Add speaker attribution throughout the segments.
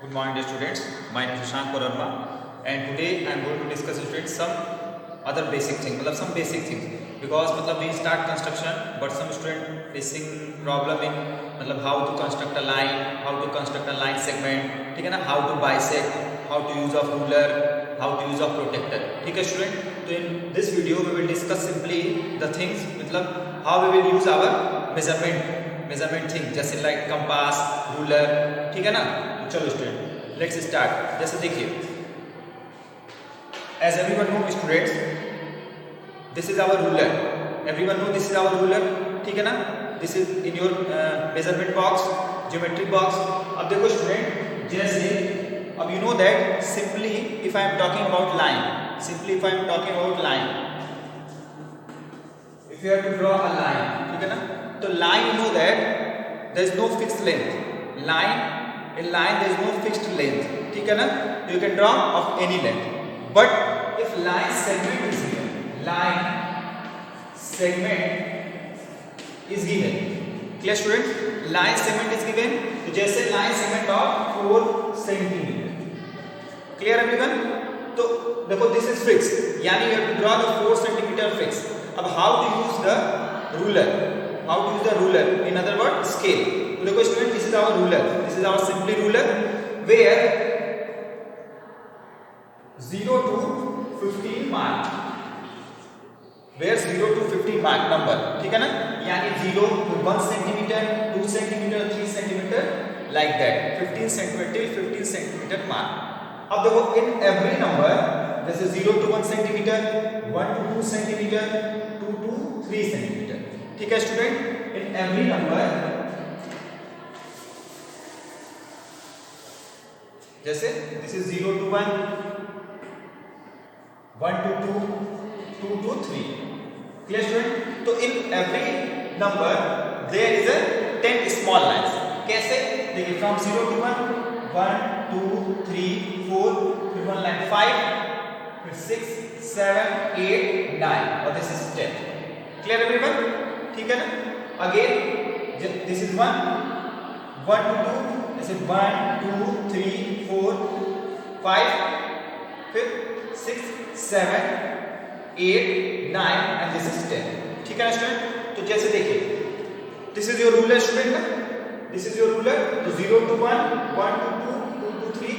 Speaker 1: Good morning, dear students. My name is Shashank Pararma, and today I am going to discuss, students, some other basic things. मतलब some basic things. Because मतलब we start construction, but some student facing problem in मतलब how to construct a line, how to construct a line segment, ठीक है ना? How to bisect, how to use of ruler, how to use of protractor. ठीक है student? तो in this video we will discuss simply the things मतलब how we will use our measurement thing, जैसे like compass, ruler, ठीक है ना? चलो student let's start. जैसे देखिए, as everyone know students, this is our ruler. Everyone know this is our ruler, ठीक है ना? This is in your measurement box, geometric box. अब देखो स्टूडेंट, जैसे अब you know that simply if I am talking about line, simply if I am talking about line, if you have to draw a line, ठीक है ना? तो line you know that there is no fixed length. Line in line there is no fixed length, ठीक है ना? You can draw of any length, but if line segment is given, line segment is given, clear student? Line segment is given, तो जैसे line segment of 4 centimeter, clear everyone? तो देखो this is fixed, यानी you have to draw the 4 centimeter fixed. अब how to use the ruler? How to use the ruler? In other words, scale. तो देखो student, this is our ruler, this is our simply ruler where 0 to 15 mark, where 0 to 15 mark number, ठीक है ना? यानी 0 to 1 centimetre, 2 centimetre, 3 centimetre, like that 15 centimetre, 15 centimetre mark. अब देखो in every number, जैसे 0 to 1 centimetre, 1 to 2 centimetre, 2 to 3 centimetre, ठीक है student? In every number, जैसे this is 0 to 1, 1 to 2, 2 to 3, clear student? तो in every number there is a 10 small lines. कैसे? देखिए from 0 to 1, 1 2 3 4, फिर 1 लाइन 5, फिर 6 7 8 9, और दिस इज 10, क्लियर एवरीवन? ठीक है ना? अगेन दिस इज 1 1 to 2, जैसे 1 2 3 4 5, फिर 6 7 8 9, एंड दिस इज 10, ठीक है ना स्टूडेंट? तो जैसे देखिए, this is your ruler student ना, दिस इज योर रूलर। तो 0 to 1, 1 to 2, 2 to 3,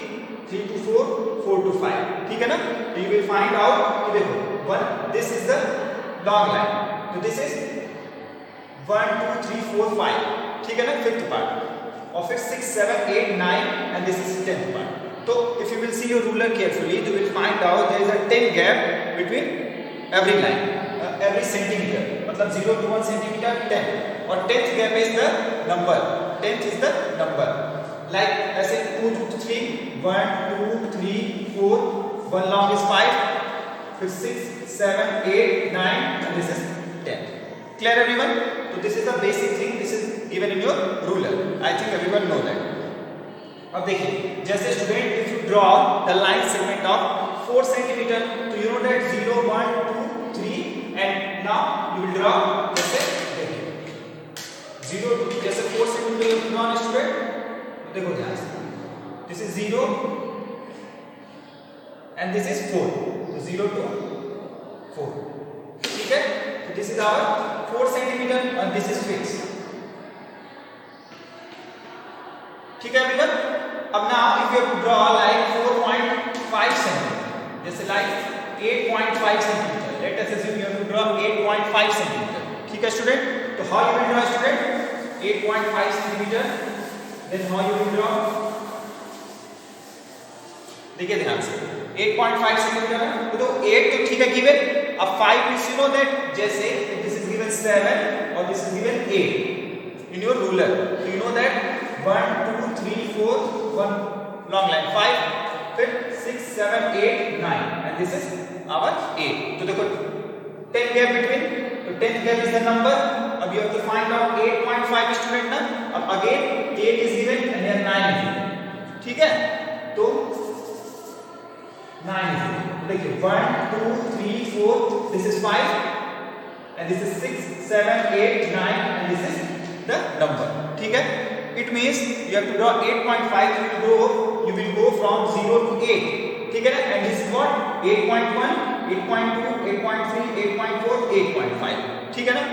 Speaker 1: 3 to 4, 4 to 5, ठीक है ना? तो यू विल फाइंड आउट कि देखो 1, this is the long line, तो दिस इज 1 2 3 4 5, ठीक है ना? फिफ्थ पार्ट, और फिर 6 7 8 9, and this is 10th part. So if you will see your ruler carefully, you will find out there is a 10 gap between every line, every centimeter. मतलब 0 to 1 centimeter 10, और 10th gap is the number, 10th is the number. Like ऐसे 2 to 3, 1 2 3 4, 1 long is 5, फिर 6 7 8 9, and this is 10. Clear everyone? So this is the basic thing. This is given in your ruler. I think everyone know that. अब देखिए, जैसे student if you draw the line segment of 4 centimetre, तो you know that 0 1 2 3, and now you will draw, जैसे देखिए 0 2, जैसे 4 centimetre you draw student, देखो ध्यान से, this is 0 and this is 4, तो 0 to 4, ठीक है? तो this is our 4 centimetre, and this is fixed, ठीक है एवरीवन? अब now if you have to draw like 4.5 centimetre, जैसे like 8.5 centimetre, let us assume you have to draw 8.5 centimetre, ठीक है स्टूडेंट? तो how you will draw student 8.5 centimetre, then how you will draw, देखिए ध्यान से 8.5 centimetre है, तो 8 तो ठीक है गिवन, अब 5 मींस यू नो दैट, जैसे दिस इज गिवन 7 और this is given 8 in your ruler, so you know that 1 2 3 4, 1 long line 5, फिर 6 7 8 9, and this is our 8. तो देखो 10 gap between, तो 10th gap is the number. अब you have to find out 8.5 student ना, अब again 8 is given and here 9 is given, ठीक है? तो 9 is given, देखिए 1 2 3 4, this is 5, and this is 6 7 8 9, and this is the number, ठीक है? It means you have to draw 8.5, you will go you will go from 0 to 8, ठीक है ना, and this is what 8.1, 8.2, 8.3, 8.4, 8.5, ठीक है ना,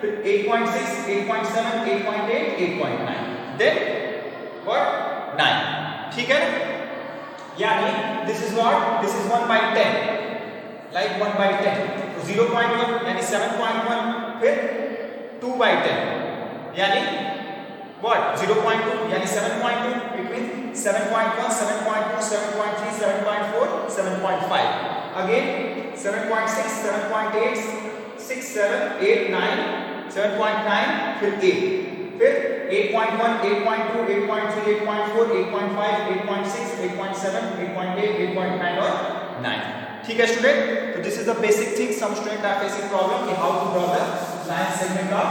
Speaker 1: फिर 8.6, 8.7, 8.8, 8.9, then what 9, ठीक है ना, यानी this is what, this is 1 by 10, like 1 by 10, तो 0.1 यानी 7.1, फिर 2 by 10 यानी what 0.2 यानी 7.2, it means 7.1, 7.2, 7.3, 7.4, 7.5, again 7.6, 7.8, 6, 7, 8, 9, 7.9, फिर 8, फिर 8.1, 8.2, 8.3, 8.4, 8.5, 8.6, 8.7, 8.8, 8.9 और 9, ठीक है स्टूडेंट। तो this is the basic thing, some student are facing problem कि how to draw the line segment of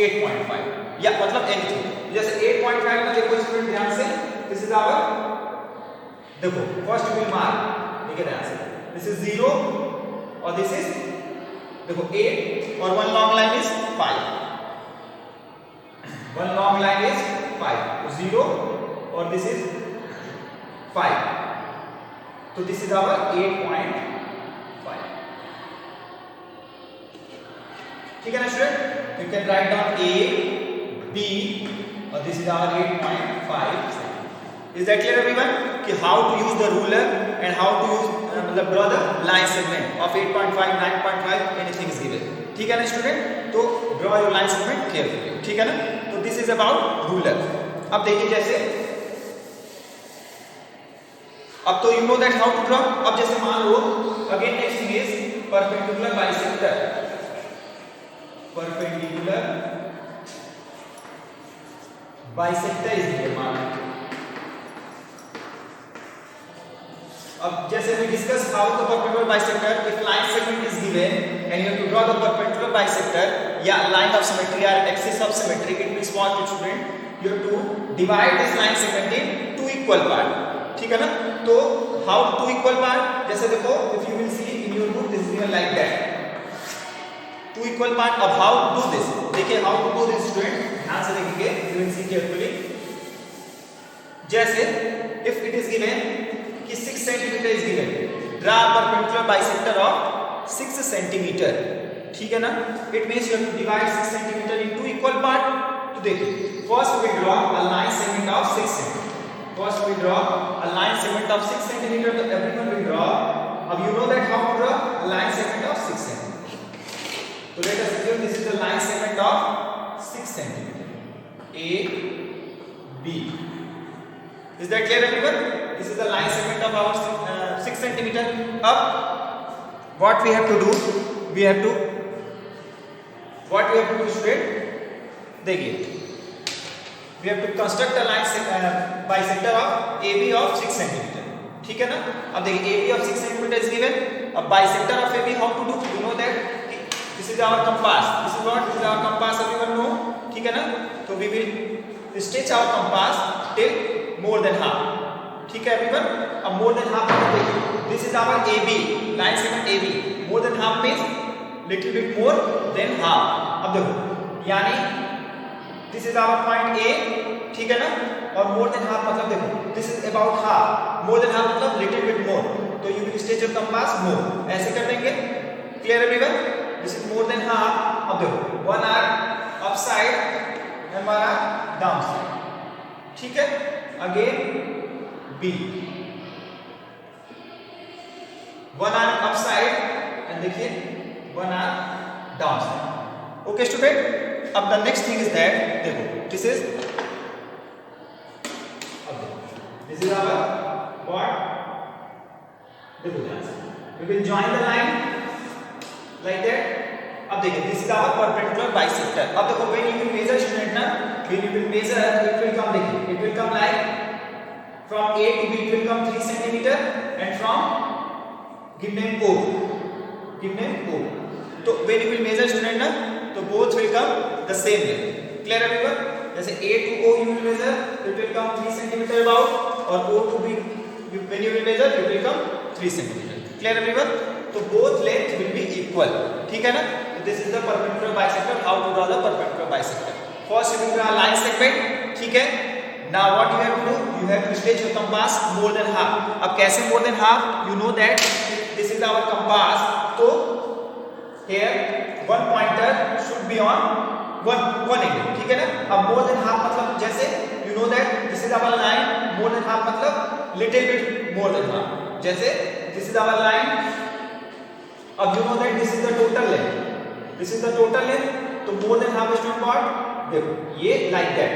Speaker 1: 8.5 या मतलब एनीथिंग, जैसे 8.5 में देखो स्टूडेंट ध्यान से, दिस इज आवर, देखो फर्स्ट विल मार्क, देखिए ध्यान से, दिस इज 0 और दिस इज देखो 8 और one long line is 5, one long line is 5, तो 0 और दिस इज 5, तो दिस इज आवर 8.5, ठीक है ना student. You can write down A, B, or this is our 8.5. Is that clear everyone? कि how to use the ruler and how to use मतलब draw the line segment of 8.5, 9.5, anything is given. ठीक है ना student, तो draw your line segment carefully, ठीक है ना। तो this is about ruler। अब देखिए जैसे, अब तो you know that how to draw। अब जैसे मान लो again next thing is perpendicular bisector, perpendicular bisector is here मान। अब जैसे we discuss how the perpendicular bisector, if line segment is given and you have to draw the perpendicular bisector या line of symmetry or axis of symmetry, it means what student, you have to divide this line segment in two equal part, ठीक है ना। तो how two equal part, जैसे देखो if you will see in your book this is given like that, two equal part। अब how to do this, देखिए how to do this student, ध्यान से देखिए, you will see carefully। जैसे if it is given कि 6 centimetre is given, draw perpendicular bisector of 6 centimetre, ठीक है ना, it means you have to divide 6 centimetre in two equal part। तो देखिए first we draw a line segment of 6 centimetre, first we draw a line segment of 6 centimetre, तो everyone will draw। अब you know that how to draw a line segment of 6 centimetre, so let us assume this is the line segment of 6 centimeter, A, B. Is that clear everyone? This is the line segment of our 6 centimeter. Up, what we have to do? We have to student? देखिए, we have to construct a line bisector of AB of 6 centimeter. ठीक है ना? अब देखिए AB of 6 centimeter is given. अब bisector of AB how to do? You know that this is our compass, this is what, this is our compass, everyone know, ठीक है ना। तो we will stretch our compass till more than half, ठीक है everyone। अब more than half देखिए, this is our AB, line segment AB, more than half means little bit more than half। अब देखो यानी this is our point A, ठीक है ना, और more than half मतलब देखो this is about half, more than half मतलब little bit more, तो you will stretch your compass more, ऐसे कर देंगे। clear everyone? This is more than half। अब देखो one arm upside and one arm downside, ठीक है। again B, one arm upside and देखिए one arm downside, okay student। अब the next thing is that देखो this is, अब देखो this is our what, देखो ध्यान से, we will join the line like that। अब देखिए this is our perpendicular bisector। अब देखो when you will measure student ना, when you will measure it will come, देखिए it will come like from A to B it will come 3 centimeter and from give name O, give name O। तो when you will measure student ना, तो both will come the same length, clear everyone। जैसे A to O you will measure it will come 3 centimeter about, और O to B when you will measure it will come 3 centimeter, clear everyone। तो both length will be equal, ठीक है ना। तो this is the perpendicular bisector, how to draw the perpendicular bisector। first you will draw line segment, ठीक है। now what you have to do, you have to stretch your compass more than half. अब कैसे more than half? You know that this is our compass, तो here one pointer should be on one angle, ठीक है ना. अब more than half मतलब जैसे you know that this is our line, more than half मतलब little bit more than half. जैसे this is our line, अब you know that this is the total length, this is the total length, तो more than half is not what, देखो ये like that,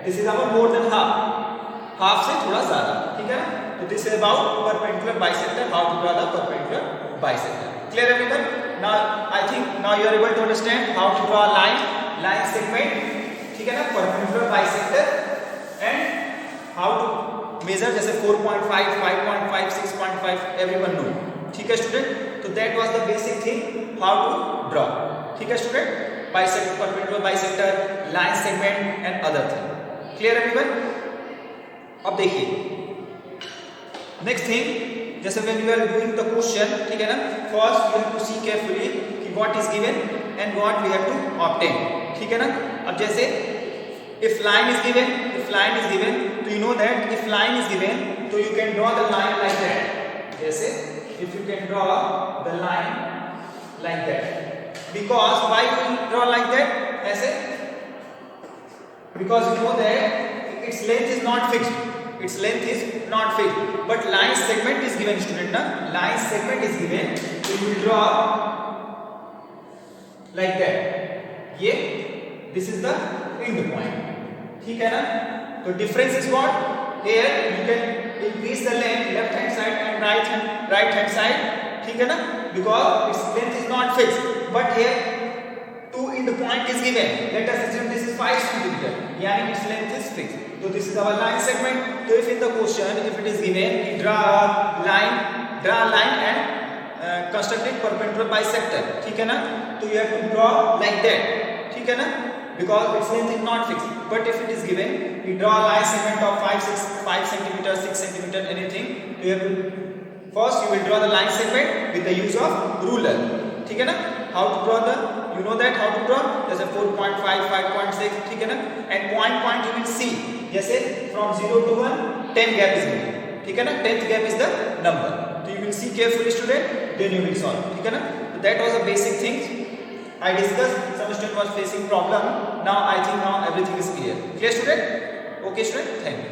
Speaker 1: this is our more than half से थोड़ा ज्यादा, ठीक है ना. तो this is about perpendicular bisector, how to draw the perpendicular bisector. Clear everyone? Now I think now you are able to understand how to draw line segment, ठीक है ना, perpendicular bisector, and how to measure जैसे 4.5, 5.5, 6.5 everyone know, ठीक है student. तो that was the basic thing how to draw, ठीक है student. Bisector, perpendicular bisector, line segment and other thing. Clear everyone? अब देखिए next thing, जैसे when you are doing the question, ठीक है ना, first you have to see carefully कि what is given and what we have to obtain, ठीक है ना. अब जैसे if line is given, तो you know that if line is given, तो you can draw the line like that. जैसे if you can draw the line like that. Because why you draw like that? ऐसे because you know that its length is not fixed. Its length is not fixed. But line segment is given, student. Na? Line segment is given. So you will draw like that. ये this is the end point. ठीक है ना? तो difference is what? Here you can increase the length left hand side and right hand side. ठीक है ना? Because its length is not fixed. But here two end point is given. Let us assume this is 5 cm. यानी its length is fixed. So this is our line segment. So if in the question if it is given, draw a line and construct it perpendicular bisector. ठीक है ना? तो you have to draw like that. ठीक है ना? Because its length is not fixed. But if it is given, you draw a line segment of 5 cm, 6 cm, anything. So you have to first you will draw the line segment with the use of ruler. ठीक है ना? How to draw the, you know that how to draw, जैसे 4.5, 5.6, ठीक है ना. And point you will see, जैसे from 0 to 1, 10 gap is given, ठीक है ना. 10th gap is the number. So you will see carefully student, then you will solve, ठीक है ना. So that was the basic things I discussed. Some student was facing problem. Now I think now everything is clear. Clear student? Okay student, thank you.